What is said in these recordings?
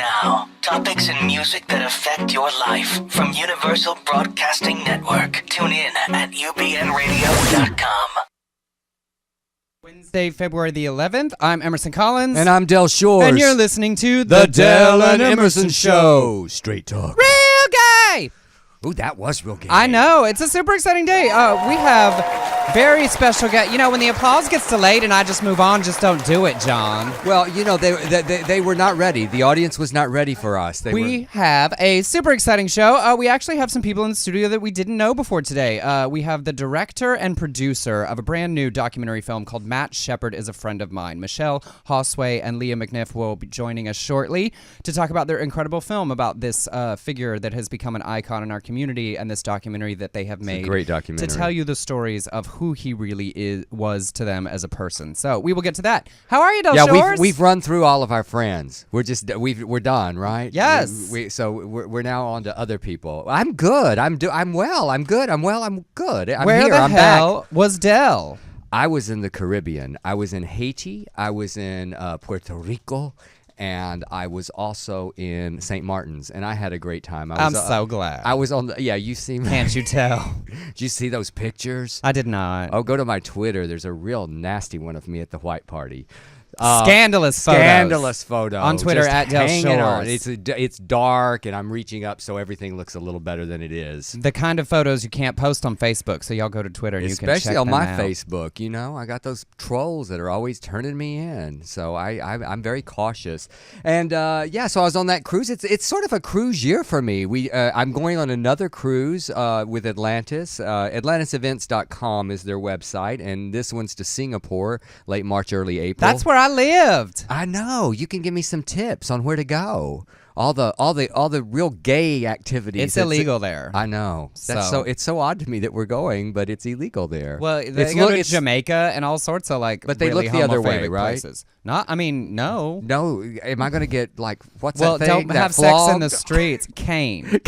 now, topics and music that affect your life from Universal Broadcasting Network. Tune in at ubnradio.com. Wednesday, February the 11th. I'm Emerson Collins. And I'm Del Shores. And you're listening to The Del and Emerson Show. Straight talk. Real gay! Ooh, that was real gay. I know. It's a super exciting day. We have very special guests. You know, when the applause gets delayed and I just move on, just don't do it, John. Well, you know, they were not ready. The audience was not ready for us. We have a super exciting show. We actually have some people in the studio that we didn't know before today. We have the director and producer of a brand new documentary film called Matt Shepard is a Friend of Mine. Michele Josue and Leah McNiff will be joining us shortly to talk about their incredible film about this figure that has become an icon in our community, and this documentary that they have made. It's a great documentary. To tell you the stories of who he really was to them as a person. So we will get to that. How are you, Del Shores? Yeah, we've run through all of our friends. We're done, right? Yes. We're now on to other people. I'm good. I'm well. I'm good. I'm good. Where the I'm hell back. was Del? I was in the Caribbean. I was in Haiti. I was in Puerto Rico. And I was also in St. Martin's, and I had a great time. I'm so glad. I was on the, you see me. Can't you tell? Did you see those pictures? I did not. Oh, go to my Twitter. There's a real nasty one of me at the white party. Scandalous photo on Twitter at Del Shores. It's dark and I'm reaching up so everything looks a little better than it is. The kind of photos you can't post on Facebook, so y'all go to Twitter and you can check especially on them my out. Facebook. You know, I got those trolls that are always turning me in, so I'm very cautious. And so I was on that cruise. It's sort of a cruise year for me. I'm going on another cruise with Atlantis. Atlantisevents.com is their website, and this one's to Singapore, late March, early April. That's where I lived. I know. You can give me some tips on where to go. All the real gay activities. It's illegal there. I know. It's so odd to me that we're going, but it's illegal there. Well, they go to Jamaica and all sorts of but they really look the other way, homophobic right? Places. No. No, am I going to get what's well, that thing? Don't have sex in the streets. Cane.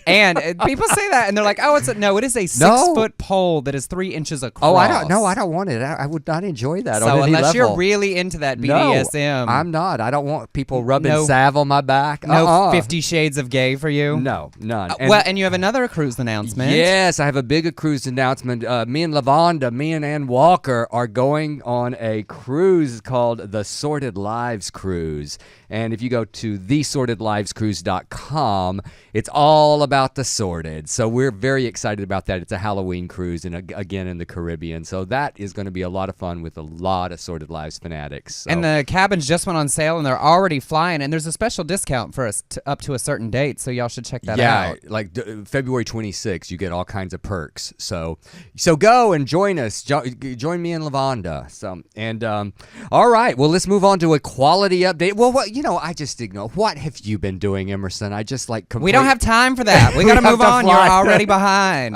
And people say that and they're like, oh, it is a 6-foot pole that is 3 inches across. Oh, I don't want it. I would not enjoy that on any unless level. You're really into that BDSM. No, I'm not. I don't want people rubbing salve on my back. No 50 Shades of Gay for you? No, none. And you have another cruise announcement. Yes, I have a big cruise announcement. Me and Ann Walker are going on a cruise called the Sorted Lives Cruise. And if you go to thesortedlivescruise.com, it's all about the sorted. So we're very excited about that. It's a Halloween cruise, and again in the Caribbean. So that is going to be a lot of fun with a lot of Sorted Lives fanatics. So. And the cabins just went on sale, and they're already flying. And there's a special discount for us up to a certain date, so y'all should check that out. Yeah, like February 26th, you get all kinds of perks. So go and join us. Join me and Lavonda. All right. Well, let's move on to a quality update. Well, I just ignore. What have you been doing, Emerson? I just We don't have time for that. We got to move on. You're already behind.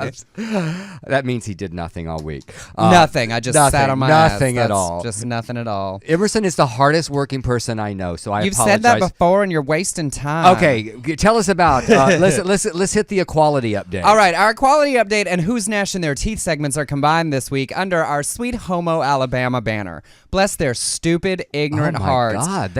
That means he did nothing all week. Nothing. I just sat on my ass. Nothing at all. Just nothing at all. Emerson is the hardest working person I know, so You've apologize. said that before, and you're wasting time. Okay, tell us about. Let's hit the equality update. All right, our equality update and who's gnashing their teeth segments are combined this week under our Sweet Homo Alabama banner. Bless their stupid, ignorant hearts. God,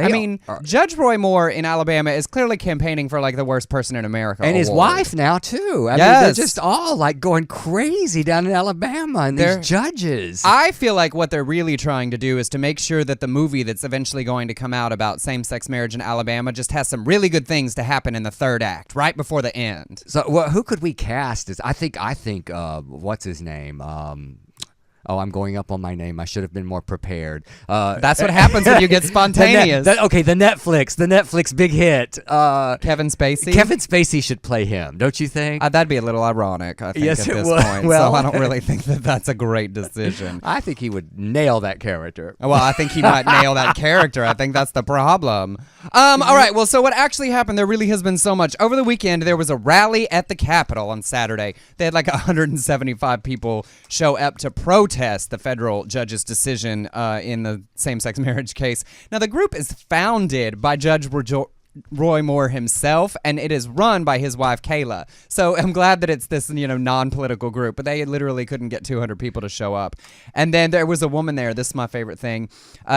Judge Roy Moore in Alabama is clearly campaigning for the worst person in America. And his wife now too. I mean, they're just all going crazy down in Alabama, and these judges. I feel like what they're really trying to do is to make sure that the movie that's eventually going to come out about same-sex marriage in Alabama just has some really good things to happen in the third act, right before the end. So, who could we cast? I think. What's his name? I'm going up on my name. I should have been more prepared. That's what happens when you get spontaneous. The Netflix big hit. Kevin Spacey? Kevin Spacey should play him, don't you think? That'd be a little ironic, I think, yes, at this point. Well, so I don't really think that that's a great decision. I think he would nail that character. Well, I think he might nail that character. I think that's the problem. All right, well, so what actually happened, there really has been so much. Over the weekend, there was a rally at the Capitol on Saturday. They had 175 people show up to protest the federal judge's decision in the same-sex marriage case. Now, the group is founded by Judge Roy Moore himself, and it is run by his wife Kayla. So I'm glad that it's this, non-political group, but they literally couldn't get 200 people to show up. And then there was a woman there, this is my favorite thing,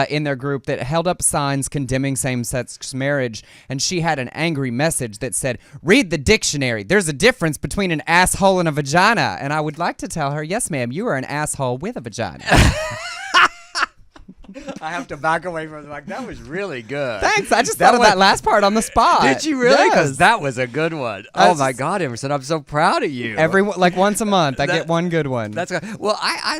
in their group that held up signs condemning same-sex marriage, and she had an angry message that said, "Read the dictionary. There's a difference between an asshole and a vagina." And I would like to tell her, yes, ma'am, you are an asshole with a vagina. I have to back away from it. That was really good. Thanks. I just thought of that last part on the spot. Did you really? Because Yes. that was a good one. Oh my God, Emerson, I'm so proud of you. Once a month, I get one good one. That's good. Well, I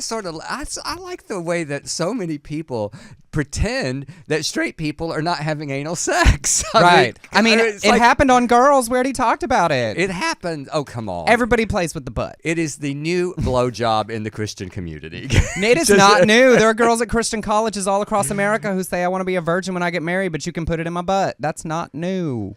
like the way that so many people pretend that straight people are not having anal sex. Right. It like, happened on Girls. We already talked about it. It happened. Oh, come on. Everybody plays with the butt. It is the new blowjob in the Christian community. It is not new. There are girls at Christian colleges all across America who say, "I want to be a virgin when I get married, but you can put it in my butt." That's not new.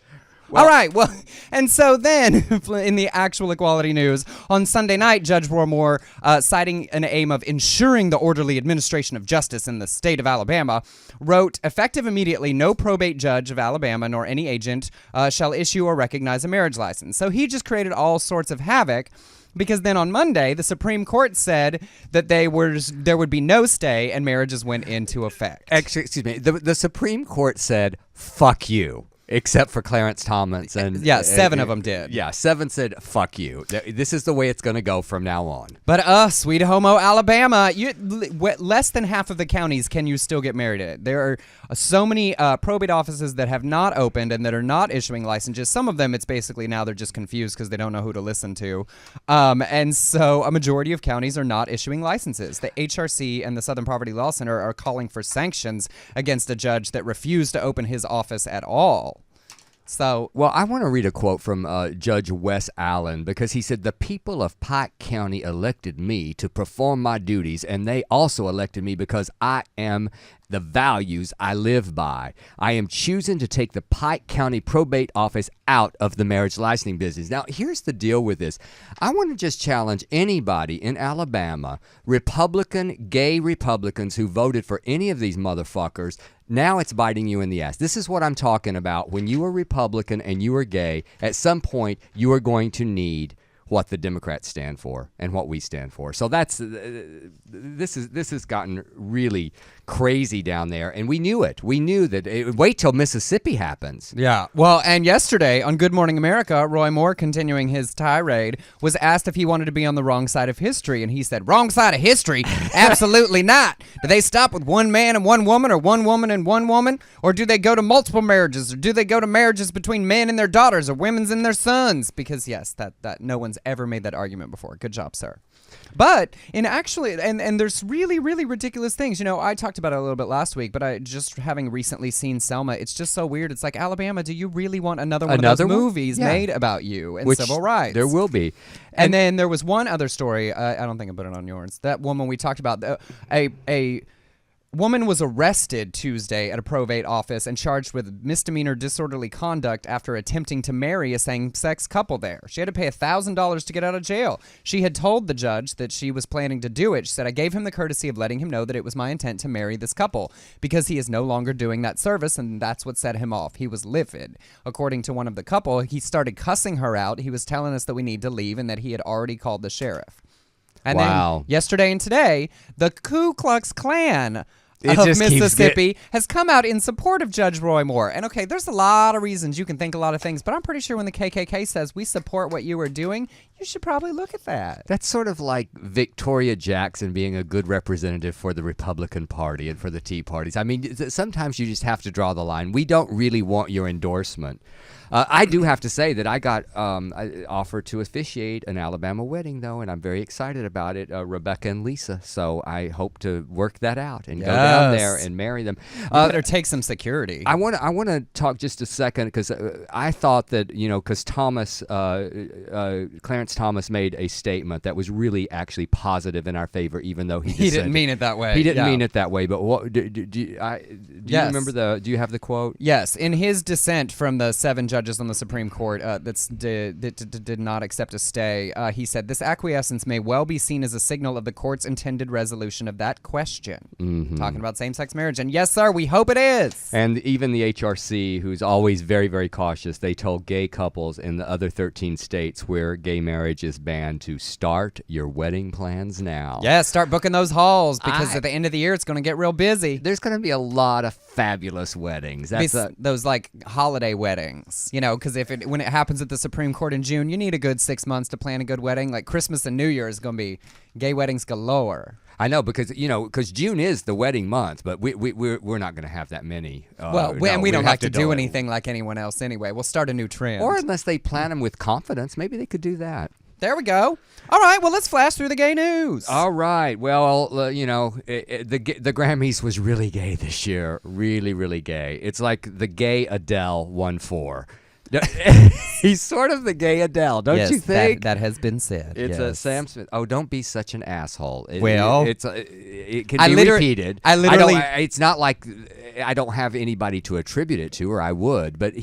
All right, well, and so then, in the actual equality news, on Sunday night, Judge Roy Moore, citing an aim of ensuring the orderly administration of justice in the state of Alabama, wrote, "Effective immediately, no probate judge of Alabama nor any agent shall issue or recognize a marriage license." So he just created all sorts of havoc, because then on Monday, the Supreme Court said that there would be no stay and marriages went into effect. Excuse me. The Supreme Court said, "Fuck you." Except for Clarence Thomas. And yeah, 7 of them did. Yeah, 7 said, "Fuck you. This is the way it's going to go from now on." But sweet homo Alabama, less than half of the counties can you still get married in. There are so many probate offices that have not opened and that are not issuing licenses. Some of them, it's basically now they're just confused because they don't know who to listen to. And so a majority of counties are not issuing licenses. The HRC and the Southern Poverty Law Center are calling for sanctions against a judge that refused to open his office at all. So, well, I want to read a quote from Judge Wes Allen, because he said, "The people of Pike County elected me to perform my duties, and they also elected me because I am the values I live by. I am choosing to take the Pike County probate office out of the marriage licensing business." Now, here's the deal with this. I want to just challenge anybody in Alabama, gay Republicans who voted for any of these motherfuckers. Now it's biting you in the ass. This is what I'm talking about. When you are Republican and you are gay, at some point you are going to need what the Democrats stand for and what we stand for. So this has gotten really crazy down there, and we knew it. We knew that. Wait till Mississippi happens. Yeah. Well, and yesterday on Good Morning America, Roy Moore, continuing his tirade, was asked if he wanted to be on the wrong side of history, and he said, "Wrong side of history? Absolutely not. Do they stop with one man and one woman, or one woman and one woman, or do they go to multiple marriages, or do they go to marriages between men and their daughters, or women's and their sons?" Because yes, that no one's ever made that argument before. Good job, sir. But in actually, and there's really, really ridiculous things. I talked about it a little bit last week, but I just having recently seen Selma, it's just so weird. It's like, Alabama, do you really want another one of those movies made about you and civil rights? There will be. And then there was one other story. I don't think I put it on yours. That woman we talked about, a woman was arrested Tuesday at a probate office and charged with misdemeanor disorderly conduct after attempting to marry a same-sex couple there. She had to pay $1,000 to get out of jail. She had told the judge that she was planning to do it. She said, "I gave him the courtesy of letting him know that it was my intent to marry this couple because he is no longer doing that service, and that's what set him off. He was livid." According to one of the couple, he started cussing her out. He was telling us that we need to leave and that he had already called the sheriff. And then yesterday and today, the Ku Klux Klan of Mississippi has come out in support of Judge Roy Moore. And okay, there's a lot of reasons you can think a lot of things, but I'm pretty sure when the KKK says we support what you are doing, you should probably look at that. That's sort of like Victoria Jackson being a good representative for the Republican Party and for the Tea Parties. I mean, sometimes you just have to draw the line. We don't really want your endorsement. I do have to say that I got offered to officiate an Alabama wedding, though, and I'm very excited about it, Rebecca and Lisa. So I hope to work that out and go down there and marry them. You better take some security. I want to talk just a second, because I thought that, because Clarence Thomas made a statement that was really actually positive in our favor, even though he didn't mean it that way. He didn't mean it that way. But what do you remember do you have the quote? Yes, in his dissent from the 7 judges on the Supreme Court that did not accept a stay, he said, "This acquiescence may well be seen as a signal of the court's intended resolution of that question." Mm-hmm. Talking talking about same-sex marriage. And yes, sir, we hope it is. And even the HRC, who's always very, very cautious, they told gay couples in the other 13 states where gay marriage is banned to start your wedding plans now. Yeah, start booking those halls because at the end of the year, it's going to get real busy. There's going to be a lot of fabulous weddings. Those like holiday weddings, because when it happens at the Supreme Court in June, you need a good 6 months to plan a good wedding. Like Christmas and New Year is going to be gay weddings galore. I know because June is the wedding month, but we're not going to have that many. And we don't have to do anything like anyone else anyway. We'll start a new trend. Or unless they plan them with confidence, maybe they could do that. There we go. All right, well, let's flash through the gay news. All right. Well, the Grammys was really gay this year. Really, really gay. It's like the gay Adele won 4. He's sort of the gay Adele, don't you think? That has been said. It's a Sam Smith. Oh, don't be such an asshole. It can be repeated. It's not like I don't have anybody to attribute it to, or I would. But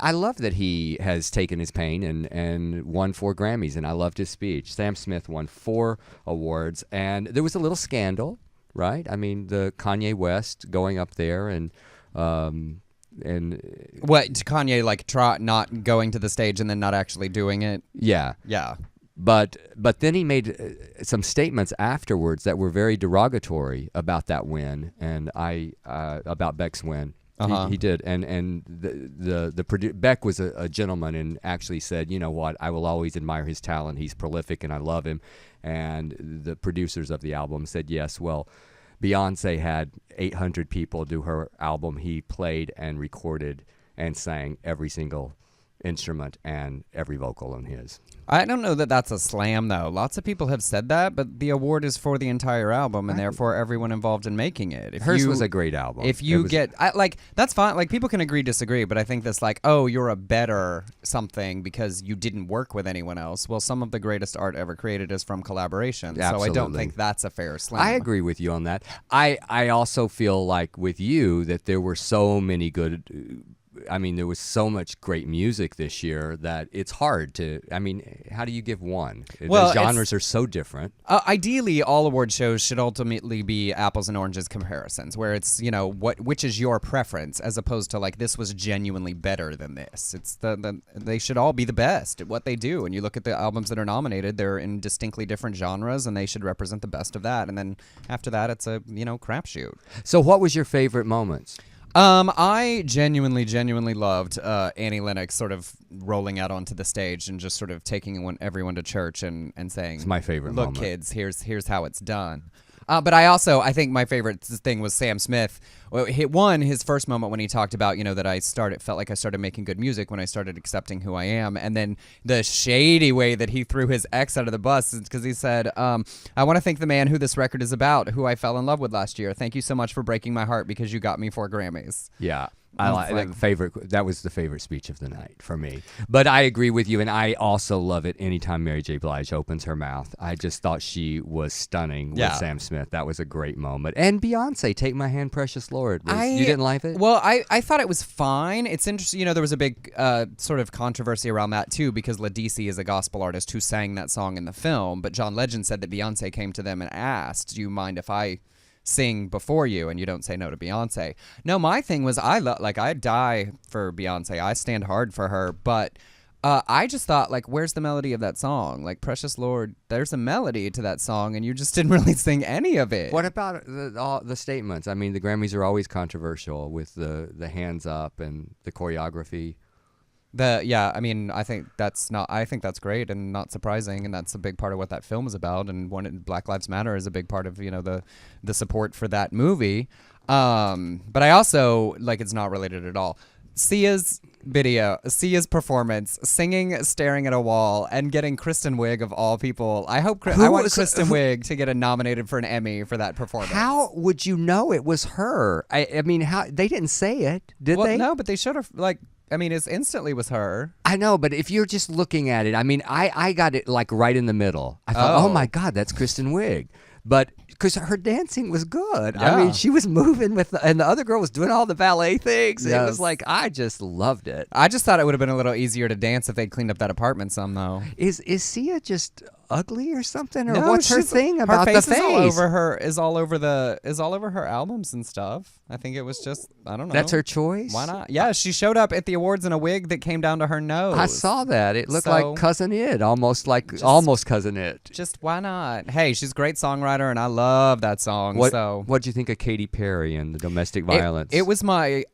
I love that he has taken his pain and won 4 Grammys, and I loved his speech. Sam Smith won 4 awards, and there was a little scandal, right? I mean, the Kanye West going up there and what, Kanye try not going to the stage and then not actually doing it? Yeah. But then he made some statements afterwards that were very derogatory about that win and about Beck's win. Uh-huh. He did, and Beck was a gentleman and actually said, you know what, I will always admire his talent. He's prolific and I love him. And the producers of the album said, yes, well, Beyonce had 800 people do her album. He played and recorded and sang every single instrument and every vocal on his. I don't know that that's a slam, though. Lots of people have said that, but the award is for the entire album, and therefore everyone involved in making it. Hers was a great album. If you that's fine. Like, people can agree, disagree, but I think this, you're a better something because you didn't work with anyone else. Well, some of the greatest art ever created is from collaboration, so I don't think that's a fair slam. I agree with you on that. I also feel like with you that there were so many good... there was so much great music this year that it's hard to... how do you give one? Well, the genres are so different. Ideally, all award shows should ultimately be apples and oranges comparisons, where it's, which is your preference, as opposed to, this was genuinely better than this. It's they should all be the best at what they do. And you look at the albums that are nominated, they're in distinctly different genres, and they should represent the best of that. And then after that, it's a, crapshoot. So what was your favorite moments? I genuinely loved Annie Lennox sort of rolling out onto the stage and just sort of taking everyone to church and saying, "It's my favorite Look, moment. kids, here's how it's done." But I think my favorite thing was Sam Smith. His first moment when he talked about, that felt like I started making good music when I started accepting who I am. And then the shady way that he threw his ex out of the bus is because he said, I want to thank the man who this record is about, who I fell in love with last year. Thank you so much for breaking my heart because you got me 4 Grammys. Yeah. That was the favorite speech of the night for me. But I agree with you, and I also love it anytime Mary J. Blige opens her mouth. I just thought she was stunning with Sam Smith. That was a great moment. And Beyonce, Take My Hand, Precious Lord. You didn't like it? Well, I thought it was fine. It's interesting. There was a big sort of controversy around that, too, because Ladisi is a gospel artist who sang that song in the film. But John Legend said that Beyonce came to them and asked, do you mind if I sing before you, and you don't say no to Beyonce? No, my thing was I die for Beyonce. I stand hard for her, but I just thought, where's the melody of that song? Precious Lord, there's a melody to that song, and you just didn't really sing any of it. What about the statements? The Grammys are always controversial with the hands up and the choreography. I think that's great and not surprising, and that's a big part of what that film is about. And Black Lives Matter is a big part of the support for that movie. But I also it's not related at all. Sia's performance, singing, staring at a wall, and getting Kristen Wiig of all people. I want Kristen Wiig to get nominated for an Emmy for that performance. How would you know it was her? How they didn't say it, did they? No, but they should have. It instantly was her. I know, but if you're just looking at it, I got it right in the middle. I thought, oh my God, that's Kristen Wiig. But because her dancing was good. Yeah. She was moving and the other girl was doing all the ballet things. Yes. It was I just loved it. I just thought it would have been a little easier to dance if they'd cleaned up that apartment some, though. Is Sia just ugly or something, or No, what's her thing about her face the face? Is all over her albums and stuff. I think it was just, I don't know. That's her choice. Why not? Yeah, she showed up at the awards in a wig that came down to her nose. I saw that. It looked So- like Cousin It, almost Cousin It. Just why not? Hey, she's a great songwriter, and I love that song. What'd you think of Katy Perry and the domestic violence? It was my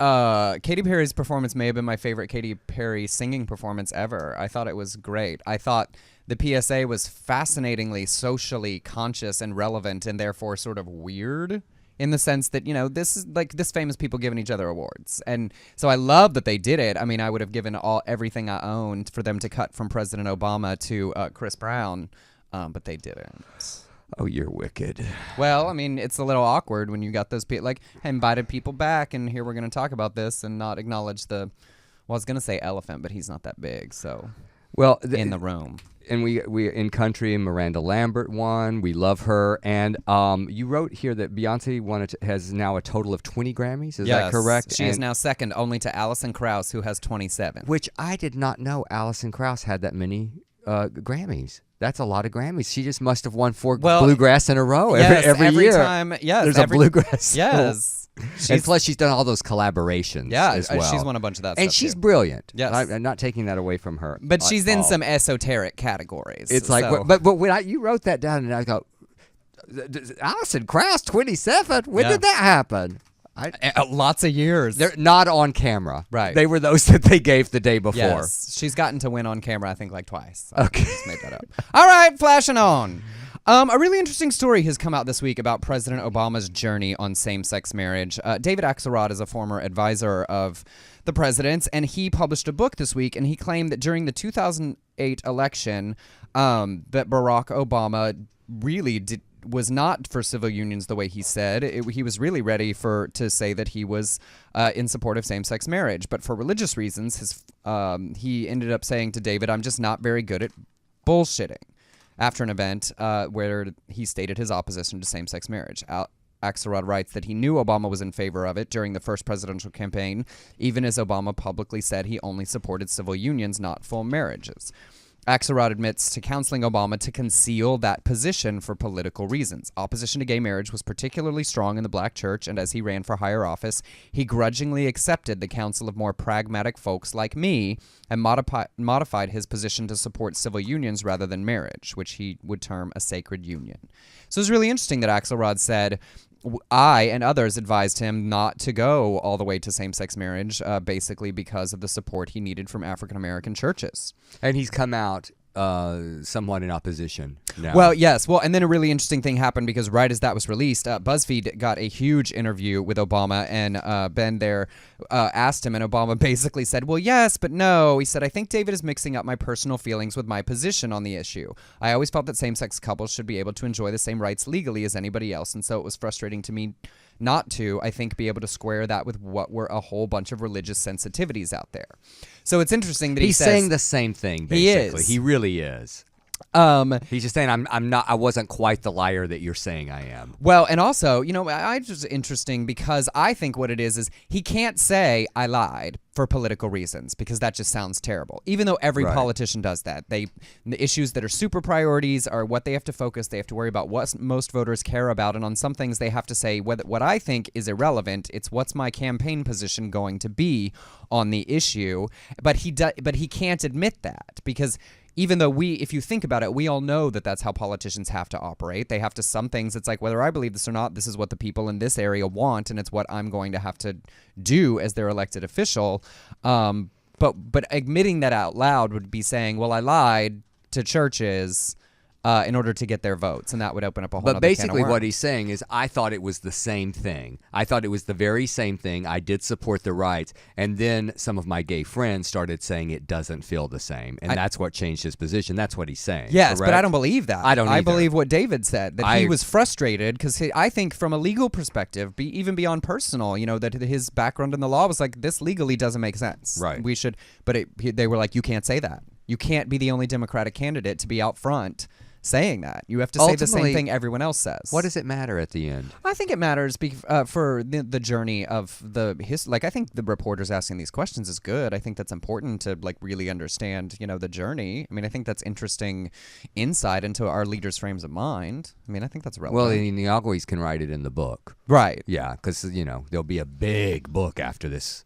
Katy Perry's performance may have been my favorite Katy Perry singing performance ever. I thought it was great. I thought the PSA was fascinatingly socially conscious and relevant, and therefore sort of weird in the sense that, this is like this famous people giving each other awards. And so I love that they did it. I mean, I would have given everything I owned for them to cut from President Obama to Chris Brown, but they didn't. Oh, you're wicked. Well, I mean, it's a little awkward when you got those people, like, I invited people back, and here we're going to talk about this and not acknowledge I was going to say elephant, but he's not that big, so, well, in the room. And we in country, Miranda Lambert won. We love her. And you wrote here that Beyonce has now a total of 20 Grammys. Is that correct? She is now second only to Alison Krauss, who has 27. Which I did not know Alison Krauss had that many Grammys. That's a lot of Grammys. She just must have won 4 bluegrass in a row every year. Time, yes, there's a bluegrass. Yes. And plus, she's done all those collaborations. Yeah, as well. She's won a bunch of that and stuff. she's too. brilliant. Yes. I'm not taking that away from her. But she's in some esoteric categories. It's like, so. but when you wrote that down, and I go, Alison Krauss, 27? When did that happen? Lots of years. They're not on camera. Right. They were those that they gave the day before. Yes. She's gotten to win on camera, I think, like twice. Okay. I just made that up. All right, flashing on. A really interesting story has come out this week about President Obama's journey on same-sex marriage. David Axelrod is a former advisor of the president's, and he published a book this week, and he claimed that during the 2008 election, that Barack Obama really was not for civil unions the way he said. He was really ready to say that he was in support of same-sex marriage, but for religious reasons, he ended up saying to David, "I'm just not very good at bullshitting," after an event where he stated his opposition to same-sex marriage. Axelrod writes that he knew Obama was in favor of it during the first presidential campaign, even as Obama publicly said he only supported civil unions, not full marriages. Axelrod admits to counseling Obama to conceal that position for political reasons. Opposition to gay marriage was particularly strong in the black church, and as he ran for higher office, he grudgingly accepted the counsel of more pragmatic folks like me and modified his position to support civil unions rather than marriage, which he would term a sacred union. So it's really interesting that Axelrod said, I and others advised him not to go all the way to same-sex marriage, basically because of the support he needed from African-American churches. And he's come out somewhat in opposition now. Well, yes. Well, and then a really interesting thing happened because right as that was released, BuzzFeed got a huge interview with Obama, and Ben there asked him, and Obama basically said, well, yes, but no. He said, I think David is mixing up my personal feelings with my position on the issue. I always felt that same-sex couples should be able to enjoy the same rights legally as anybody else, and so it was frustrating to me not to, I think, be able to square that with what were a whole bunch of religious sensitivities out there. So it's interesting that he's says, saying the same thing, basically. He is. He really is. He's just saying, I wasn't quite the liar that you're saying I am. Well, and also, I just interesting because I think what it is he can't say I lied for political reasons because that just sounds terrible. Even though every politician does that. The issues that are super priorities are what they have to focus. They have to worry about what most voters care about. And on some things they have to say what I think is irrelevant. It's what's my campaign position going to be on the issue. But he can't admit that because even though if you think about it, we all know that that's how politicians have to operate. They have to, some things, it's like, whether I believe this or not, this is what the people in this area want, and it's what I'm going to have to do as their elected official. But admitting that out loud would be saying, well, I lied to churches in order to get their votes, and that would open up a whole other can of worms. But basically what he's saying is, I thought it was the same thing. I thought it was the very same thing. I did support the rights, and then some of my gay friends started saying it doesn't feel the same, and that's what changed his position. That's what he's saying. Yes, correct? but I don't believe that. I don't either. I believe what David said, that he was frustrated because I think from a legal perspective, even beyond personal, that his background in the law was like, this legally doesn't make sense. Right. We should, but they were like, you can't say that. You can't be the only Democratic candidate to be out front saying that. You have to say the same Ultimately, thing everyone else says. What does it matter at the end? I think it matters for the journey of like I think the reporters asking these questions is good. I think that's important to like really understand, the journey. I mean, I think that's interesting insight into our leaders' frames of mind. I mean, I think that's relevant. Well, you always can write it in the book. Right. Yeah, because there'll be a big book after this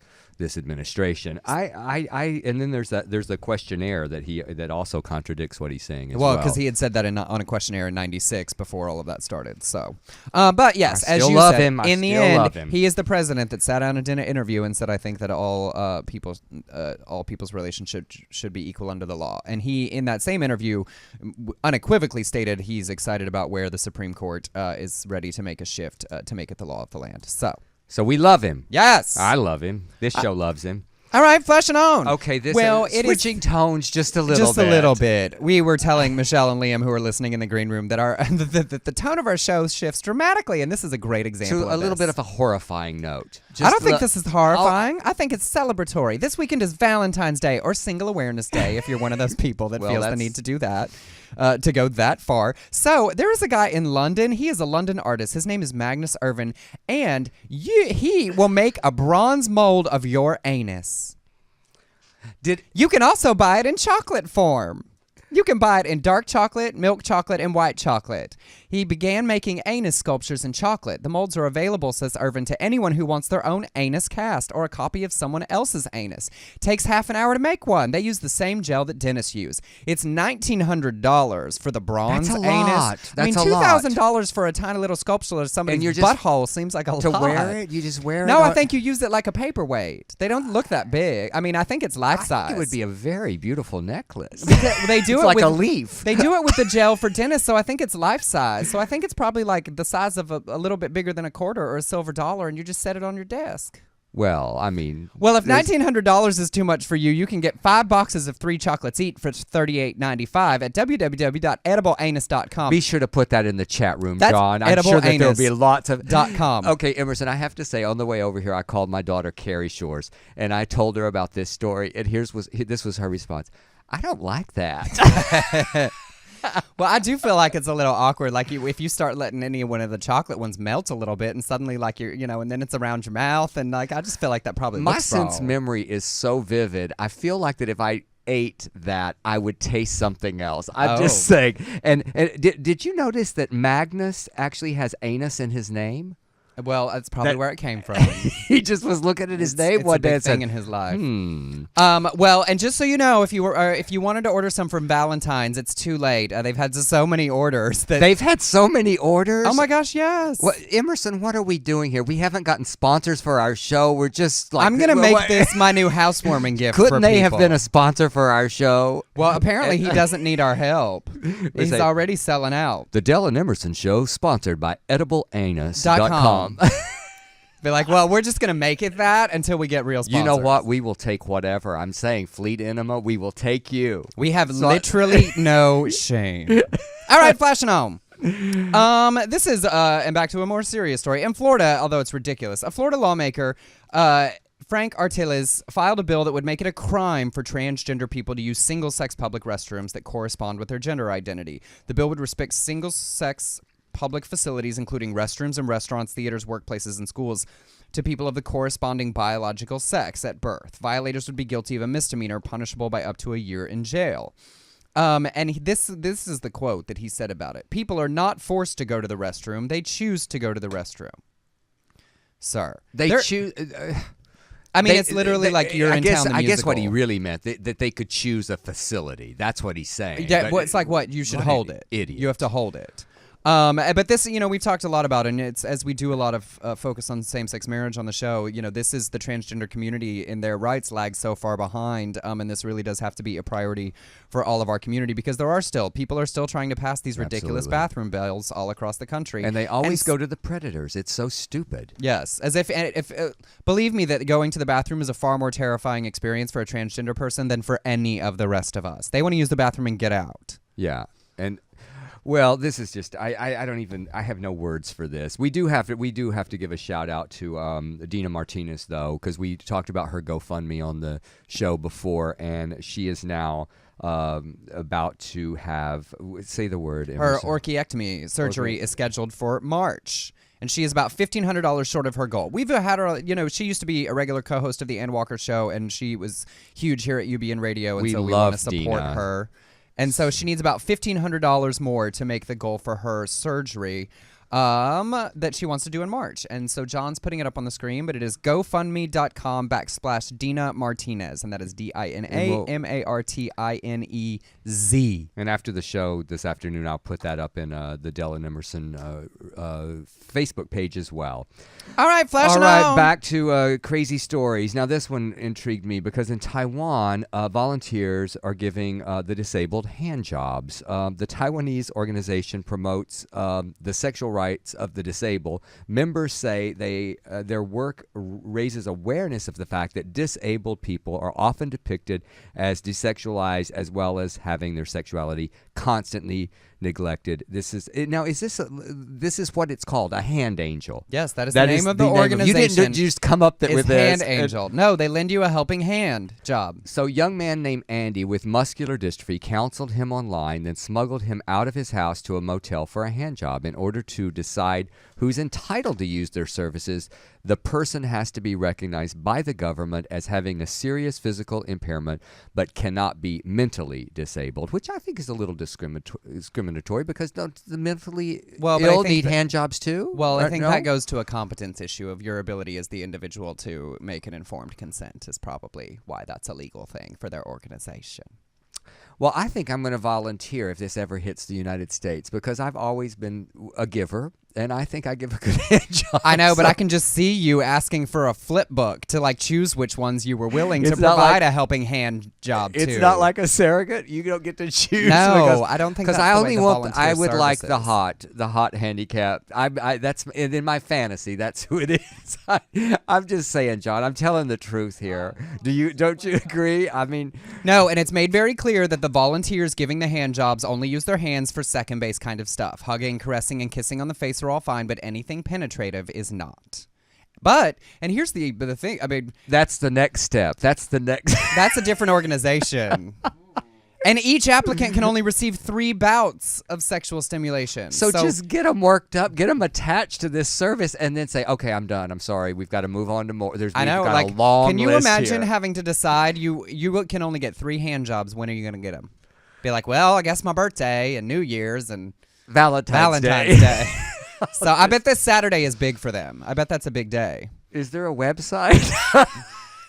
administration. And then there's the questionnaire that also contradicts what he's saying as well. Well, because he had said that on a questionnaire in '96 before all of that started. So, but yes, I as still you love said, him. in the still end, love him. he is the president that sat down and did an interview and said, "I think that all people's relationship should be equal under the law." And he, in that same interview, unequivocally stated he's excited about where the Supreme Court is ready to make a shift to make it the law of the land. So we love him. Yes, I love him. This show loves him. All right, flesh and on. Okay, switching tones just a little bit. Just a little bit. We were telling Michelle and Liam, who are listening in the green room, that the tone of our show shifts dramatically, and this is a great example To of a little this. bit of a horrifying note. I don't think this is horrifying. I think it's celebratory. This weekend is Valentine's Day or Single Awareness Day, if you're one of those people that feels the need to do that, to go that far. So there is a guy in London. He is a London artist. His name is Magnus Irvin, and he will make a bronze mold of your anus. You can also buy it in chocolate form. You can buy it in dark chocolate, milk chocolate, and white chocolate. He began making anus sculptures in chocolate. The molds are available, says Irvin, to anyone who wants their own anus cast or a copy of someone else's anus. Takes half an hour to make one. They use the same gel that dentists use. It's $1,900 for the bronze That's a anus. lot. I mean, That's a lot. $2,000 for a tiny little sculpture of somebody's butthole seems like a lot. To wear it? You just wear it? No, I think you use it like a paperweight. They don't look that big. I mean, I think it's life size. It would be a very beautiful necklace. They do it's it like with a leaf. They do it with the gel for dentists, so I think it's life size. So I think it's probably like the size of a little bit bigger than a quarter or a silver dollar, and you just set it on your desk. Well, I mean... Well, if $1,900 is too much for you, you can get 5 boxes of 3 chocolates each for $38.95 at www.edibleanus.com. Be sure to put that in the chat room, That's John. I'm sure that there'll be lots of... .com. Okay, Emerson, I have to say, on the way over here, I called my daughter, Carrie Shores, and I told her about this story, and this was her response. I don't like that. Well, I do feel like it's a little awkward. Like if you start letting any one of the chocolate ones melt a little bit, and suddenly like and then it's around your mouth, and like I just feel like that probably My looks sense wrong. memory is so vivid. I feel like that if I ate that, I would taste something else. I'm just saying. And did you notice that Magnus actually has anus in his name? Well, that's probably where it came from. He just was looking at his name one day and said, in his life. Well, and just so you know, if you wanted to order some from Valentine's, it's too late. They've had so many orders. They've had so many orders? Oh my gosh, yes. Emerson, what are we doing here? We haven't gotten sponsors for our show. We're just like... I'm going to make this my new housewarming gift for Couldn't they have people. been a sponsor for our show? Well, apparently he doesn't need our help. He's already selling out. The Dell and Emerson Show, sponsored by edibleanus.com. Be like, well, we're just going to make it that until we get real sponsors. You know what? We will take whatever. I'm saying, Fleet Enema, we will take you. We have literally no shame. All right, flashing home. This is, and back to a more serious story. In Florida, although it's ridiculous, a Florida lawmaker, Frank Artiles, filed a bill that would make it a crime for transgender people to use single-sex public restrooms that correspond with their gender identity. The bill would restrict single-sex public facilities, including restrooms and restaurants, theaters, workplaces, and schools, to people of the corresponding biological sex at birth. Violators would be guilty of a misdemeanor punishable by up to a year in jail. This is the quote that he said about it. People are not forced to go to the restroom. They choose to go to the restroom. Sir. They choose... I mean, it's literally like you're in town. I guess what he really meant, that they could choose a facility. That's what he's saying. Yeah, well, it's like what? You should hold it. Idiot. You have to hold it. But this, we've talked a lot about, and it's as we do a lot of focus on same-sex marriage on the show, this is the transgender community in their rights lag so far behind, and this really does have to be a priority for all of our community because people are still trying to pass these ridiculous bathroom bills all across the country. And they always go to the predators. It's so stupid. Yes, as if believe me that going to the bathroom is a far more terrifying experience for a transgender person than for any of the rest of us. They want to use the bathroom and get out. Yeah, and... Well, this is just I don't even I have no words for this. We do have to give a shout out to Dina Martinez though, because we talked about her GoFundMe on the show before, and she is now about to have say the word. Her orchiectomy surgery is scheduled for March. And she is about $1,500 short of her goal. We've had her, she used to be a regular co-host of the Ann Walker Show, and she was huge here at UBN Radio, and so we want to support her. And so she needs about $1,500 more to make the goal for her surgery that she wants to do in March. And so John's putting it up on the screen, but it is GoFundMe.com/Dina Martinez, and that is DinaMartinez. And after the show this afternoon, I'll put that up in the Dell and Emerson Facebook page as well. All right, flashing All right, on. back to crazy stories. Now, this one intrigued me because in Taiwan, volunteers are giving the disabled hand jobs. The Taiwanese organization promotes the sexual rights of the disabled. Members say their work raises awareness of the fact that disabled people are often depicted as desexualized, as well as having their sexuality constantly neglected. This is what it's called, a hand angel. Yes, that is the name of the organization. You didn't just come up with this. Hand angel. No, they lend you a helping hand job. So a young man named Andy with muscular dystrophy counseled him online, then smuggled him out of his house to a motel for a hand job. In order to decide who's entitled to use their services, the person has to be recognized by the government as having a serious physical impairment but cannot be mentally disabled, which I think is a little discriminatory because don't the mentally ill need hand jobs too? Well, I think that goes to a competence issue of your ability as the individual to make an informed consent is probably why that's a legal thing for their organization. Well, I think I'm going to volunteer if this ever hits the United States because I've always been a giver, and I think I give a good hand job. I know, but I can just see you asking for a flip book to choose which ones you were willing to provide a helping hand job to. It's not like a surrogate. You don't get to choose. No, I don't think that's I the only way want. I would like the hot handicap. That's in my fantasy. That's who it is. I'm just saying, John. I'm telling the truth here. Don't you agree? I mean, no, and it's made very clear that the volunteers giving the hand jobs only use their hands for second base kind of stuff. Hugging, caressing, and kissing on the face are all fine, but anything penetrative is not. But, and here's the thing, I mean... That's the next step. That's a different organization. And each applicant can only receive 3 bouts of sexual stimulation. So just get them worked up, get them attached to this service, and then say, okay, I'm done. I'm sorry. We've got to move on to more. I know, a long can you list imagine here. having to decide you can only get 3 hand jobs? When are you going to get them? Be like, well, I guess my birthday and New Year's and Valentine's Day. So I bet this Saturday is big for them. I bet that's a big day. Is there a website?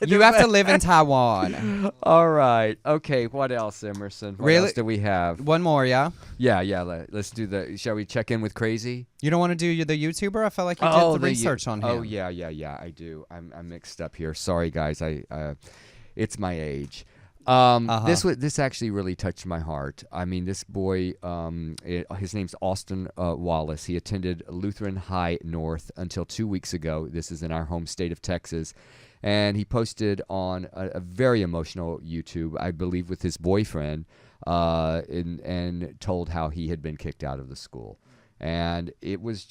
You have to live in Taiwan. All right. Okay. What else, Emerson? What else do we have? One more, yeah? Yeah. Let's do shall we check in with Crazy? You don't want to do the YouTuber? I felt like you did the research on him. Oh, yeah. I do. I'm mixed up here. Sorry, guys. It's my age. This actually really touched my heart. I mean, this boy, his name's Austin Wallace. He attended Lutheran High North until 2 weeks ago. This is in our home state of Texas. And he posted on a very emotional YouTube, I believe, with his boyfriend, and told how he had been kicked out of the school. And it was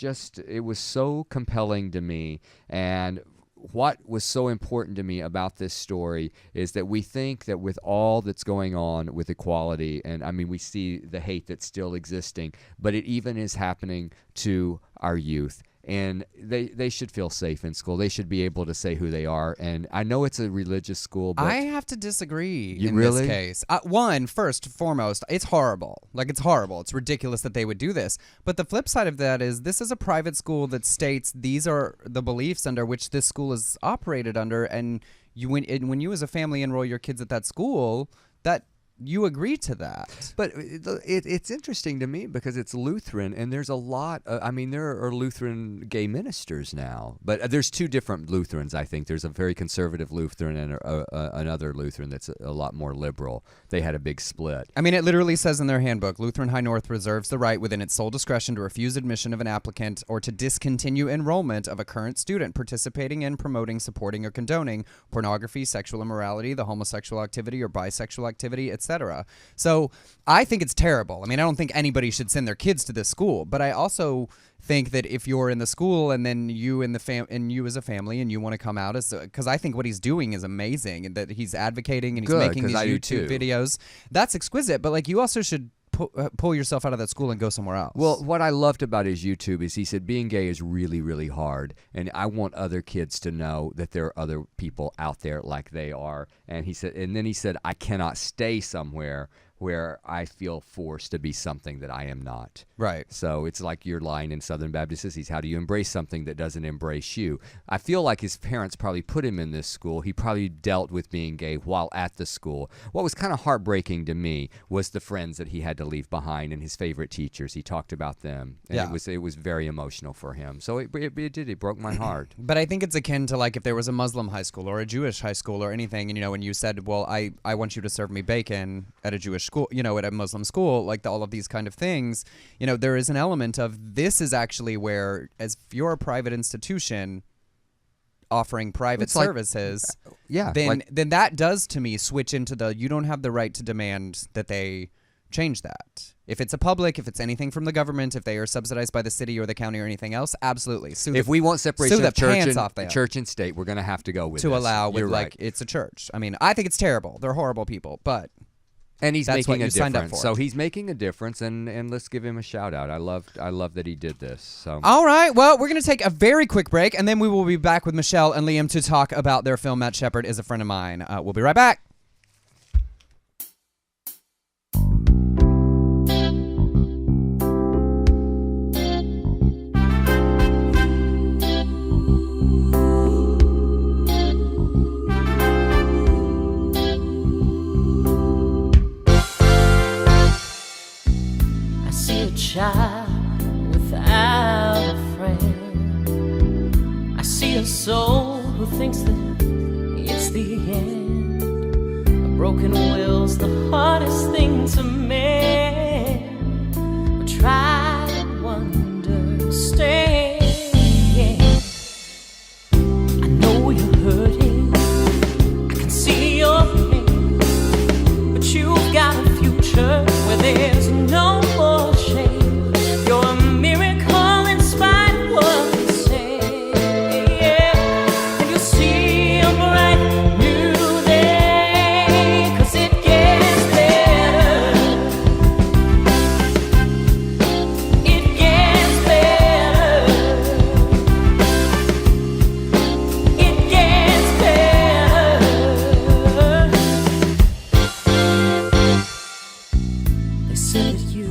so compelling to me. And what was so important to me about this story is that we think that with all that's going on with equality, and I mean, we see the hate that's still existing, but it even is happening to our youth. And they should feel safe in school. They should be able to say who they are. And I know it's a religious school, but... I have to disagree this case. First and foremost, it's horrible. It's horrible. It's ridiculous that they would do this. But the flip side of that is this is a private school that states these are the beliefs under which this school is operated under. And when you as a family enroll your kids at that school, that... you agree to that. But it's interesting to me because it's Lutheran, and there's a lot there are Lutheran gay ministers now. But there's 2 different Lutherans, I think. There's a very conservative Lutheran and another Lutheran that's a lot more liberal. They had a big split. I mean, it literally says in their handbook, Lutheran High North reserves the right within its sole discretion to refuse admission of an applicant or to discontinue enrollment of a current student participating in, promoting, supporting, or condoning pornography, sexual immorality, the homosexual activity or bisexual activity, etc. etc. So I think it's terrible. I mean, I don't think anybody should send their kids to this school, but I also think that if you're in the school and then you and you as a family and you want to come out as, because I think what he's doing is amazing, and that he's advocating and he's Good, making 'cause these I do YouTube too. videos, that's exquisite. But like, you also should pull yourself out of that school and go somewhere else. Well, what I loved about his YouTube is he said being gay is really, really hard, and I want other kids to know that there are other people out there like they are. And then he said, I cannot stay somewhere where I feel forced to be something that I am not. Right. So it's like your line in Southern Baptist, how do you embrace something that doesn't embrace you? I feel like his parents probably put him in this school. He probably dealt with being gay while at the school. What was kind of heartbreaking to me was the friends that he had to leave behind and his favorite teachers. He talked about them, and it was very emotional for him. So it broke my heart. But I think it's akin to like if there was a Muslim high school or a Jewish high school or anything, and you know, when you said, well, I want you to serve me bacon at a Jewish school, you know, at a Muslim school, like all of these kind of things, you know, there is an element of this is actually where, as if you're a private institution offering private services, then that does to me switch into you don't have the right to demand that they change that. If it's a public, if it's anything from the government, if they are subsidized by the city or the county or anything else, absolutely. If we want separation of church and state, we're going to have to go with to this. allow with You're like right. It's a church. I mean, I think it's terrible. They're horrible people, but and he's that's making what a you signed up difference. for. So he's making a difference, and let's give him a shout out. I love that he did this. So all right, well, we're going to take a very quick break, and then we will be back with Michelle and Liam to talk about their film Matt Shepard Is a Friend of Mine. We'll be right back. Child without a friend, I see a soul who thinks that it's the end. A broken will's the hardest thing to mend, but try to understand. I know you're hurting, I can see your pain, but you've got a future where there's no more shame. You're a miracle in spite of what they say, and you'll see a bright new day, 'cause it gets better, it gets better, it gets better. They said that you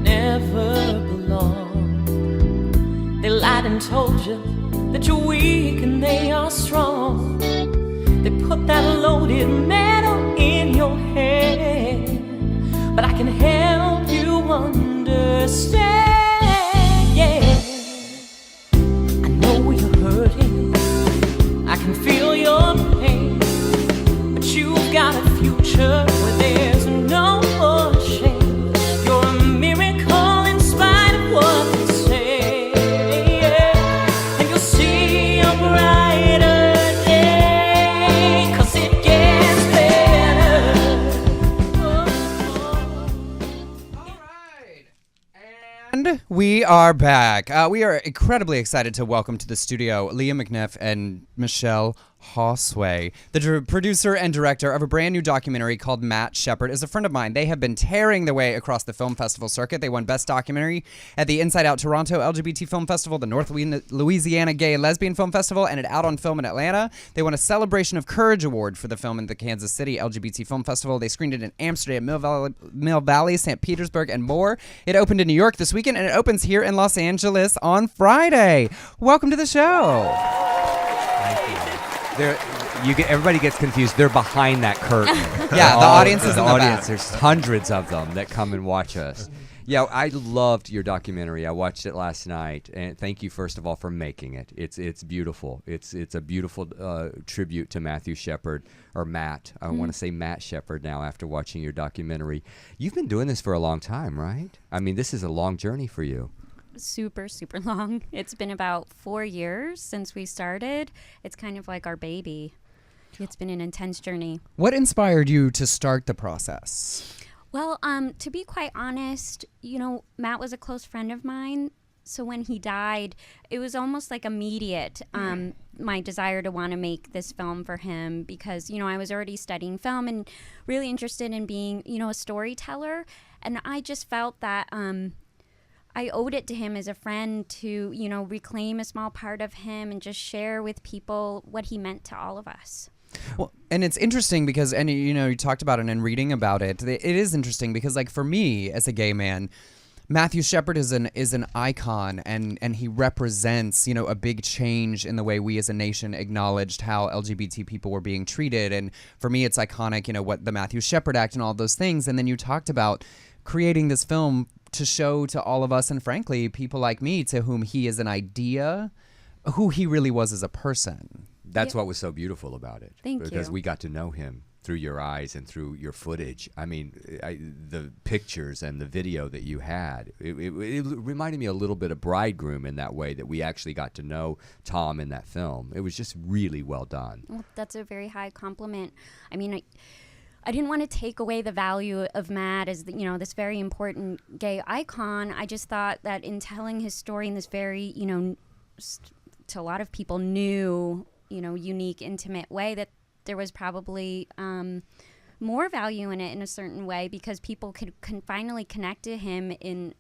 never belong. They lied and told you that you're weak and they are strong. They put that loaded metal in your head, but I can help you understand. Yeah, I know you're hurting, I can feel your pain, but you've got a future where there's no more shame. We are back. We are incredibly excited to welcome to the studio Liam McNiff and Michele Josue, the producer and director of a brand new documentary called Matt Shepard Is a Friend of Mine. They have been tearing their way across the film festival circuit. They won Best Documentary at the Inside Out Toronto LGBT Film Festival, the North Louisiana Gay and Lesbian Film Festival, and at Out on Film in Atlanta. They won a Celebration of Courage Award for the film in the Kansas City LGBT Film Festival. They screened it in Amsterdam, Mill Valley, St. Petersburg, and more. It opened in New York this weekend, and it opens here in Los Angeles on Friday. Welcome to the show. Everybody gets confused. They're behind that curtain. Yeah, the audience is in the audience. back. There's hundreds of them that come and watch us. Yeah, I loved your documentary. I watched it last night, and thank you first of all for making it. It's beautiful. It's a beautiful tribute to Matthew Shepard, or Matt. I want to say Matt Shepard now after watching your documentary. You've been doing this for a long time, right? I mean, this is a long journey for you. Super long. It's been about 4 years since we started. It's kind of like our baby. It's been an intense journey. What inspired you to start the process? Well, to be quite honest, Matt was a close friend of mine. So when he died, it was almost like immediate, my desire to want to make this film for him because, I was already studying film and really interested in being, a storyteller. And I just felt that I owed it to him as a friend to, reclaim a small part of him and just share with people what he meant to all of us. Well, and it's interesting because, and you talked about it and reading about it. It is interesting because, like, for me as a gay man, Matthew Shepard is an icon, and he represents, a big change in the way we as a nation acknowledged how LGBT people were being treated. And for me, it's iconic, what the Matthew Shepard Act and all those things. And then you talked about creating this film to show to all of us, and frankly, people like me, to whom he is an idea, who he really was as a person. That's what was so beautiful about it. Thank you. Because we got to know him through your eyes and through your footage. I mean, the pictures and the video that you had, it reminded me a little bit of Bridegroom in that way, that we actually got to know Tom in that film. It was just really well done. Well, that's a very high compliment. I mean, I didn't want to take away the value of Matt as this very important gay icon. I just thought that in telling his story in this very, to a lot of people new, unique, intimate way, that there was probably more value in it in a certain way because people can finally connect to him in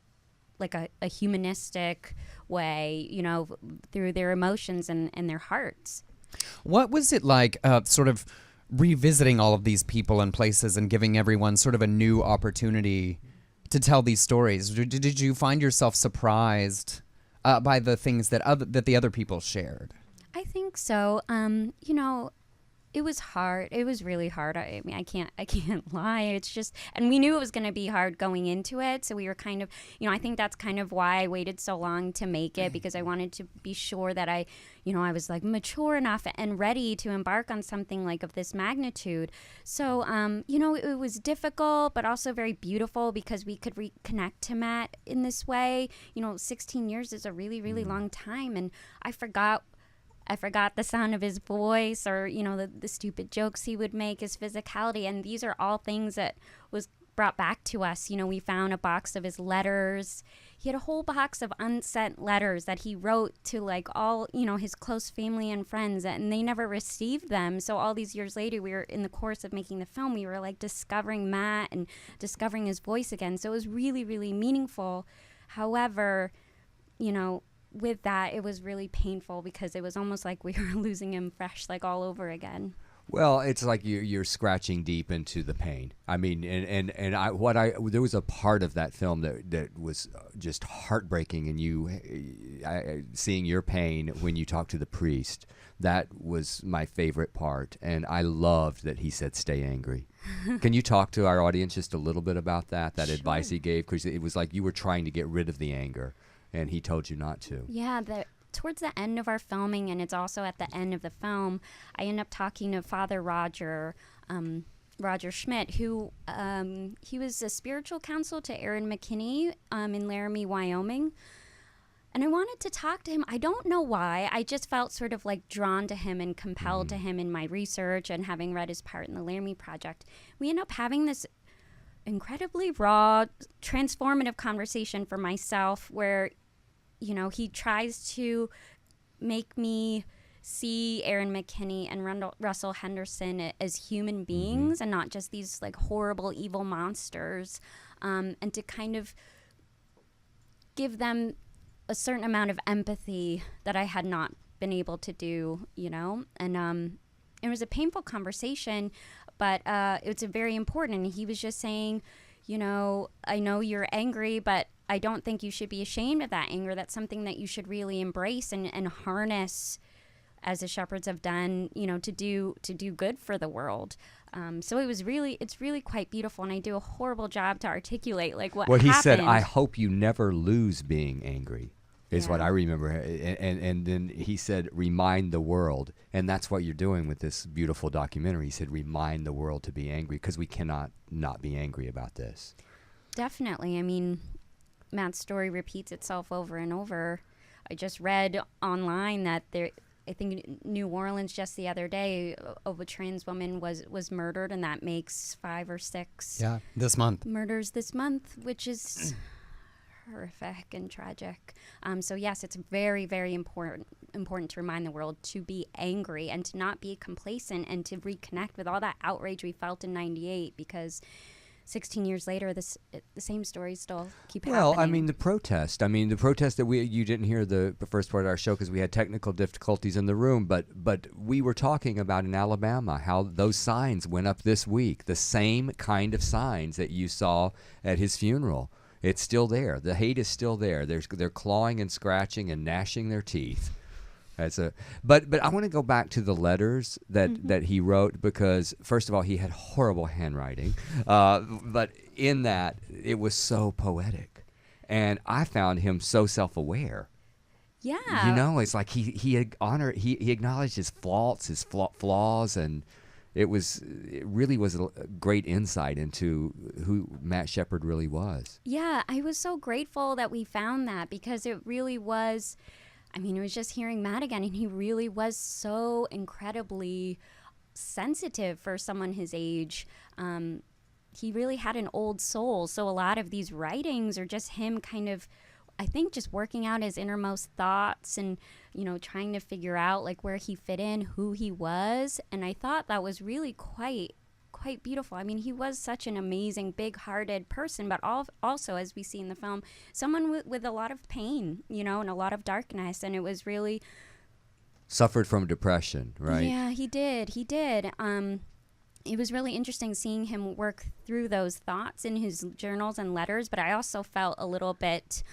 like a humanistic way, through their emotions and their hearts. What was it like sort of revisiting all of these people and places and giving everyone sort of a new opportunity to tell these stories? Did you find yourself surprised by the things that the other people shared? I think so. It was hard. It was really hard. I mean, I can't lie. It's just, and we knew it was going to be hard going into it. So we were kind of, I think that's kind of why I waited so long to make it, because I wanted to be sure that I was like mature enough and ready to embark on something like of this magnitude. So, it was difficult, but also very beautiful because we could reconnect to Matt in this way. 16 years is a really, really long time. And I forgot the sound of his voice, or, the stupid jokes he would make, his physicality. And these are all things that was brought back to us. We found a box of his letters. He had a whole box of unsent letters that he wrote to like all, his close family and friends, and they never received them. So all these years later, we were in the course of making the film, we were like discovering Matt and discovering his voice again. So it was really, really meaningful. However, with that, it was really painful because it was almost like we were losing him fresh, like all over again. Well, it's like you're scratching deep into the pain. I mean, there was a part of that film that was just heartbreaking, and seeing your pain when you talked to the priest. That was my favorite part, and I loved that he said, "Stay angry." Can you talk to our audience just a little bit about that Sure. advice he gave? Because it was like you were trying to get rid of the anger, and he told you not to. Yeah, towards the end of our filming, and it's also at the end of the film, I end up talking to Father Roger Schmidt, who he was a spiritual counsel to Aaron McKinney in Laramie, Wyoming. And I wanted to talk to him. I don't know why. I just felt sort of like drawn to him and compelled to him in my research and having read his part in the Laramie Project. We end up having this incredibly raw, transformative conversation for myself where, he tries to make me see Aaron McKinney and Russell Henderson as human beings and not just these like horrible, evil monsters, and to kind of give them a certain amount of empathy that I had not been able to do, and it was a painful conversation, but it's very important. And he was just saying, I know you're angry, but I don't think you should be ashamed of that anger. That's something that you should really embrace and harness, as the Shepards have done, to do good for the world. So it's really quite beautiful, and I do a horrible job to articulate like what happened. Well, he said, "I hope you never lose being angry." Is what I remember, and then he said, "Remind the world," and that's what you're doing with this beautiful documentary. He said, "Remind the world to be angry," because we cannot not be angry about this. Definitely. I mean, Matt's story repeats itself over and over. I just read online that I think New Orleans just the other day, of a trans woman was murdered, and that makes 5 or 6 this month. murders this month, which is horrific and tragic. So yes, it's very, very important to remind the world to be angry and to not be complacent and to reconnect with all that outrage we felt in '98, because 16 years later, the same stories still keep happening. Well, I mean, the protest that you didn't hear the first part of our show because we had technical difficulties in the room, but we were talking about in Alabama how those signs went up this week, the same kind of signs that you saw at his funeral. It's still there. The hate is still there. They're clawing and scratching and gnashing their teeth. But I want to go back to the letters that he wrote, because first of all, he had horrible handwriting, but in that it was so poetic, and I found him so self-aware. Yeah, you know, it's like he acknowledged his faults, his flaws, and it really was a great insight into who Matt Shepard really was. Yeah, I was so grateful that we found that, because it really was. I mean, it was just hearing Matt again, and he really was so incredibly sensitive for someone his age. He really had an old soul. So a lot of these writings are just him kind of, I think, just working out his innermost thoughts and, you know, trying to figure out like where he fit in, who he was. And I thought that was really quite beautiful. I mean, he was such an amazing, big-hearted person, but also, as we see in the film, someone with a lot of pain, you know, and a lot of darkness. And it was really... Suffered from depression, right? Yeah, he did. It was really interesting seeing him work through those thoughts in his journals and letters, but I also felt a little bit...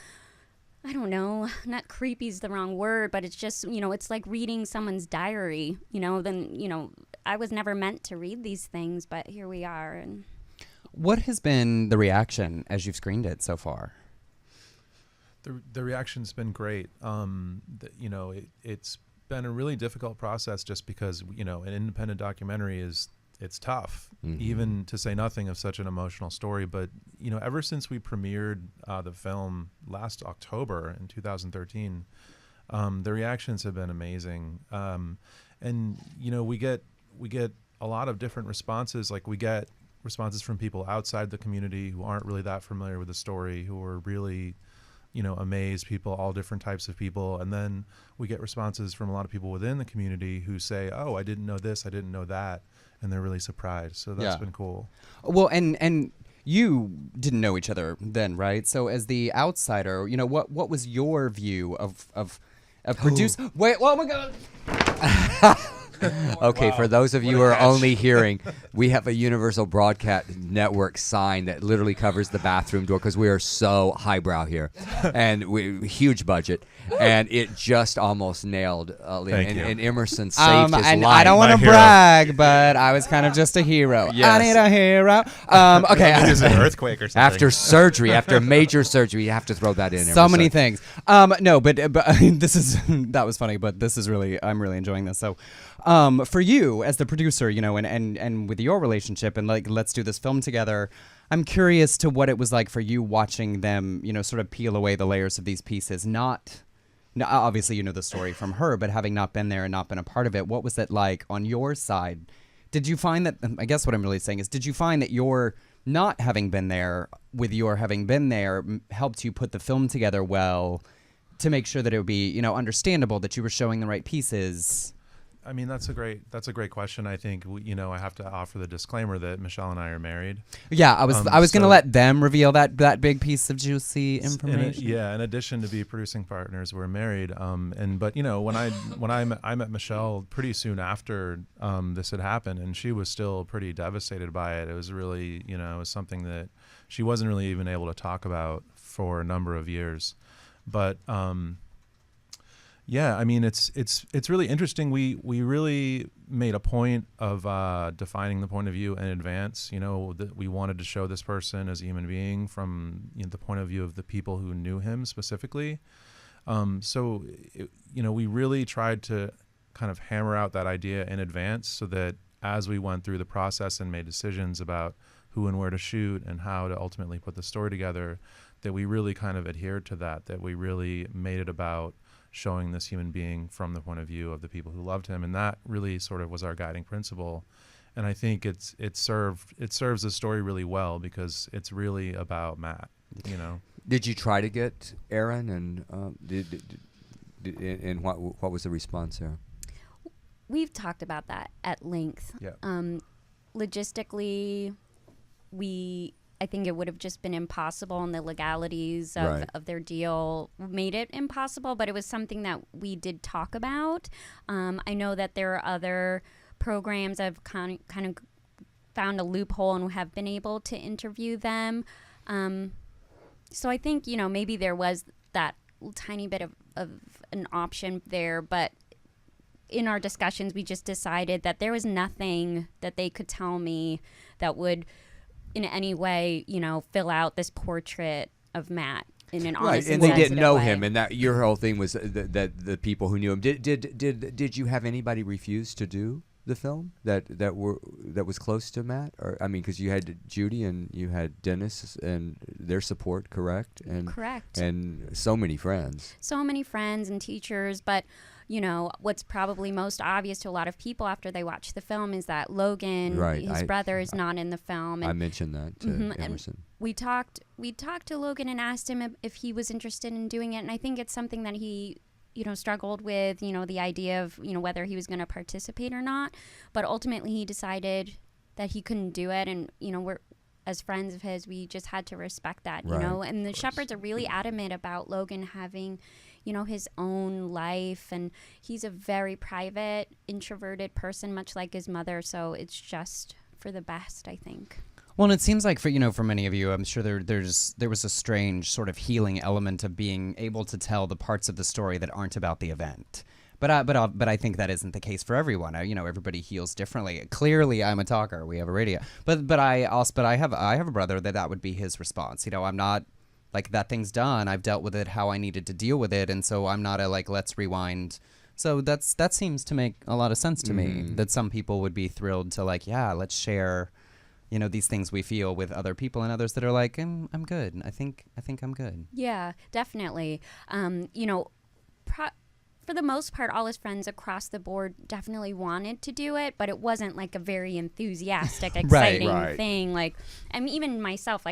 I don't know, not creepy is the wrong word, but it's just, you know, it's like reading someone's diary, you know, then, you know, I was never meant to read these things, but here we are. And what has been the reaction as you've screened it so far? The reaction's been great. You know, it's been a really difficult process just because, you know, an independent documentary it's tough, even to say nothing of such an emotional story. But, you know, ever since we premiered the film last October in 2013, the reactions have been amazing. And, you know, we get a lot of different responses. Like, we get responses from people outside the community who aren't really that familiar with the story, who are really, you know, amazed, people, all different types of people. And then we get responses from a lot of people within the community who say, oh, I didn't know this, I didn't know that. And they're really surprised. So that's been cool. Well, and you didn't know each other then, right? So as the outsider, you know, what was your view of produce? Wait, oh my God. Okay, for those of you who are only hearing, we have a Universal Broadcast Network sign that literally covers the bathroom door because we are so highbrow here, and huge budget, and it just almost nailed and Emerson saved his and life. I don't want to brag, but I was kind of just a hero. Yes. I need a hero. Okay. It was an earthquake or something. After surgery, after major surgery, you have to throw that in. So Emerson. many things. No, but that was funny, but this is really, I'm really enjoying this. So, for you as the producer, you know, and with your relationship and like, let's do this film together, I'm curious to what it was like for you watching them, you know, sort of peel away the layers of these pieces. Obviously, you know the story from her, but having not been there and not been a part of it, what was that like on your side? Did you find that, I guess what I'm really saying is, did you find that your not having been there with your having been there helped you put the film together well to make sure that it would be, you know, understandable that you were showing the right pieces? I mean, that's a great question. I think, you know, I have to offer the disclaimer that Michelle and I are married. Yeah, I was going to let them reveal that big piece of juicy information. In addition to be producing partners, we're married. But you know, when I met Michelle pretty soon after this had happened, and she was still pretty devastated by it. It was really, you know, it was something that she wasn't really even able to talk about for a number of years. But yeah, I mean, it's really interesting. We really made a point of defining the point of view in advance. You know, that we wanted to show this person as a human being from, you know, the point of view of the people who knew him specifically. So, you know, we really tried to kind of hammer out that idea in advance so that as we went through the process and made decisions about who and where to shoot and how to ultimately put the story together, that we really kind of adhered to that we really made it about showing this human being from the point of view of the people who loved him, and that really sort of was our guiding principle. And I think it serves the story really well because it's really about Matt. Did you try to get Aaron, and and what was the response there? We've talked about that at length. Yeah. Logistically, I think it would have just been impossible, and the legalities of their deal made it impossible, but it was something that we did talk about. I know that there are other programs that have kind of found a loophole and have been able to interview them. So I think, maybe there was that tiny bit of an option there, but in our discussions, we just decided that there was nothing that they could tell me that would in any way, fill out this portrait of Matt in an honest and they didn't know way. him, and that your whole thing was that the people who knew him. Did you have anybody refuse to do the film that was close to Matt? Or because you had Judy and you had Dennis and their support, correct? Correct. And so many friends and teachers, but what's probably most obvious to a lot of people after they watch the film is that Logan, his brother, is not in the film. And I mentioned that to Emerson. And we talked to Logan and asked him if he was interested in doing it, and I think it's something that he struggled with, the idea of, whether he was going to participate or not. But ultimately he decided that he couldn't do it. And, we're, as friends of his, we just had to respect that, And the Shepards are really adamant about Logan having, his own life. And he's a very private, introverted person, much like his mother. So it's just for the best, I think. Well, and it seems like for many of you, I'm sure there was a strange sort of healing element of being able to tell the parts of the story that aren't about the event. But I think that isn't the case for everyone. Everybody heals differently. Clearly, I'm a talker. We have a radio. But I have a brother that would be his response. I'm not like, that thing's done. I've dealt with it how I needed to deal with it, and so I'm not let's rewind. So that seems to make a lot of sense to me. That some people would be thrilled to let's share these things we feel with other people, and others that are like, I'm good. I think I'm good. Yeah, definitely. For the most part, all his friends across the board definitely wanted to do it, but it wasn't like a very enthusiastic, exciting thing. Even myself,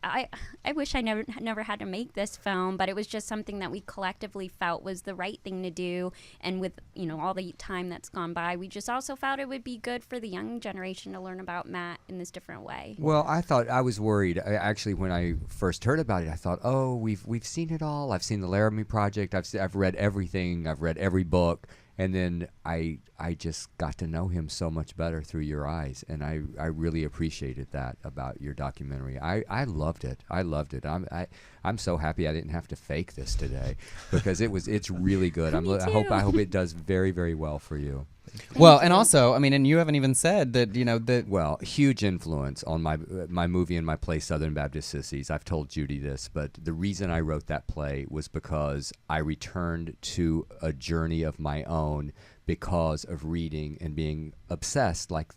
I wish I never had to make this film, but it was just something that we collectively felt was the right thing to do. And with, all the time that's gone by, we just also felt it would be good for the young generation to learn about Matt in this different way. Well, I was worried. Actually, when I first heard about it, I thought, oh, we've seen it all. I've seen the Laramie Project. I've read everything. I've read every book. And then I just got to know him so much better through your eyes, and I really appreciated that about your documentary. I loved it. I'm so happy I didn't have to fake this today, because it's really good. I hope it does very, very well for you. Well, and also, and you haven't even said that, Well, huge influence on my movie and my play, Southern Baptist Sissies. I've told Judy this, but the reason I wrote that play was because I returned to a journey of my own because of reading and being obsessed, like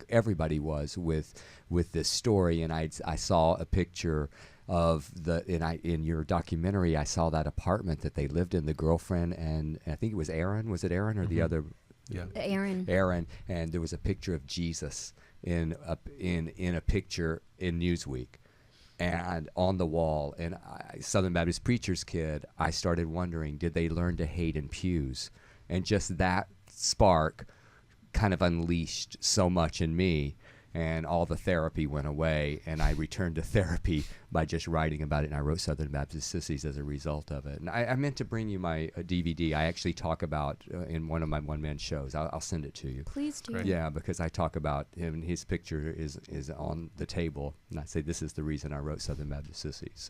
everybody was, with this story. And I saw a picture of in your documentary, I saw that apartment that they lived in, the girlfriend, and I think it was Aaron. Was it Aaron or the other? Yeah. Aaron, and there was a picture of Jesus in a picture in Newsweek, and on the wall. And Southern Baptist preacher's kid, I started wondering, did they learn to hate in pews? And just that spark kind of unleashed so much in me, and all the therapy went away, and I returned to therapy by just writing about it, and I wrote Southern Baptist Sissies as a result of it. And I meant to bring you my DVD. I actually talk about in one of my one-man shows. I'll send it to you. Please do. Great. Yeah, because I talk about him, and his picture is on the table, and I say this is the reason I wrote Southern Baptist Sissies.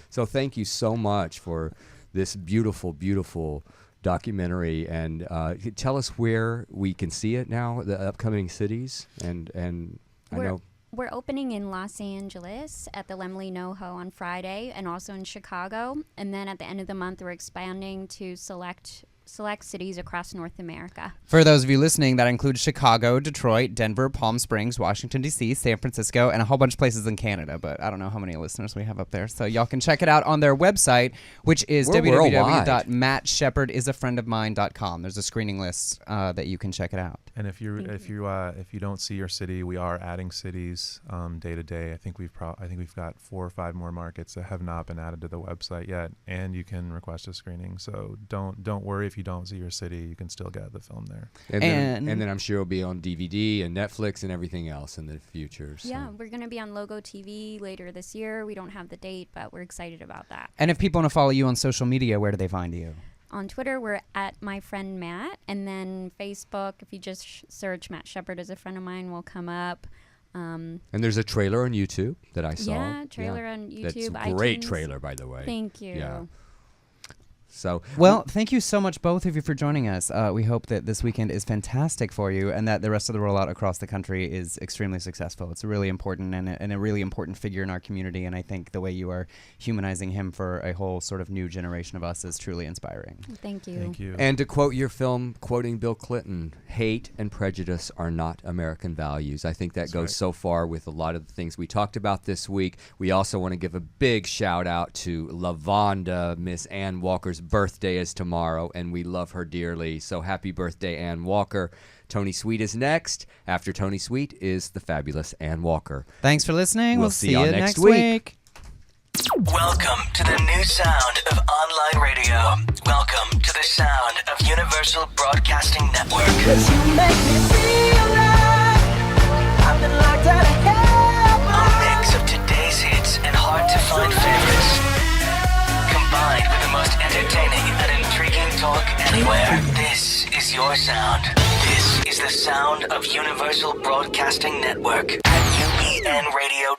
So thank you so much for this beautiful, beautiful documentary, and tell us where we can see it now, the upcoming cities, and I know we're opening in Los Angeles at the Lemley NoHo on Friday, and also in Chicago, and then at the end of the month we're expanding to select select cities across North America. For those of you listening, that includes Chicago, Detroit, Denver, Palm Springs, Washington, D.C., San Francisco, and a whole bunch of places in Canada, but I don't know how many listeners we have up there. So y'all can check it out on their website, which is www.mattshepherdisafriendofmine.com. There's a screening list that you can check it out. And if you don't see your city, we are adding cities day to day. I think we've got 4 or 5 more markets that have not been added to the website yet, and you can request a screening. So don't worry if you don't see your city, you can still get the film there. And then I'm sure it'll be on DVD and Netflix and everything else in the future. So. Yeah, we're going to be on Logo TV later this year. We don't have the date, but we're excited about that. And if people want to follow you on social media, where do they find you? On Twitter, we're at My Friend Matt. And then Facebook, if you just search Matt Shepard as a friend of mine, will come up. And there's a trailer on YouTube that I saw. Yeah, trailer on YouTube. That's a great iTunes. trailer, by the way. Thank you. Yeah. So Well, thank you so much, both of you, for joining us. We hope that this weekend is fantastic for you and that the rest of the rollout across the country is extremely successful. It's a really important and a really important figure in our community, and I think the way you are humanizing him for a whole sort of new generation of us is truly inspiring. Thank you. Thank you. And to quote your film, quoting Bill Clinton, hate and prejudice are not American values. I think that goes so far with a lot of the things we talked about this week. We also want to give a big shout out to LaVonda. Miss Ann Walker's birthday is tomorrow, and we love her dearly. So happy birthday, Ann Walker. Tony Sweet is next. After Tony Sweet is the fabulous Ann Walker. Thanks for listening. We'll see y'all you next week. Welcome to the new sound of online radio. Welcome to the sound of Universal Broadcasting Network. A mix of today's hits and hard-to-find favorites, combined with the most entertaining and intriguing talk anywhere. This is your sound. This is the sound of Universal Broadcasting Network at UBNradio.com.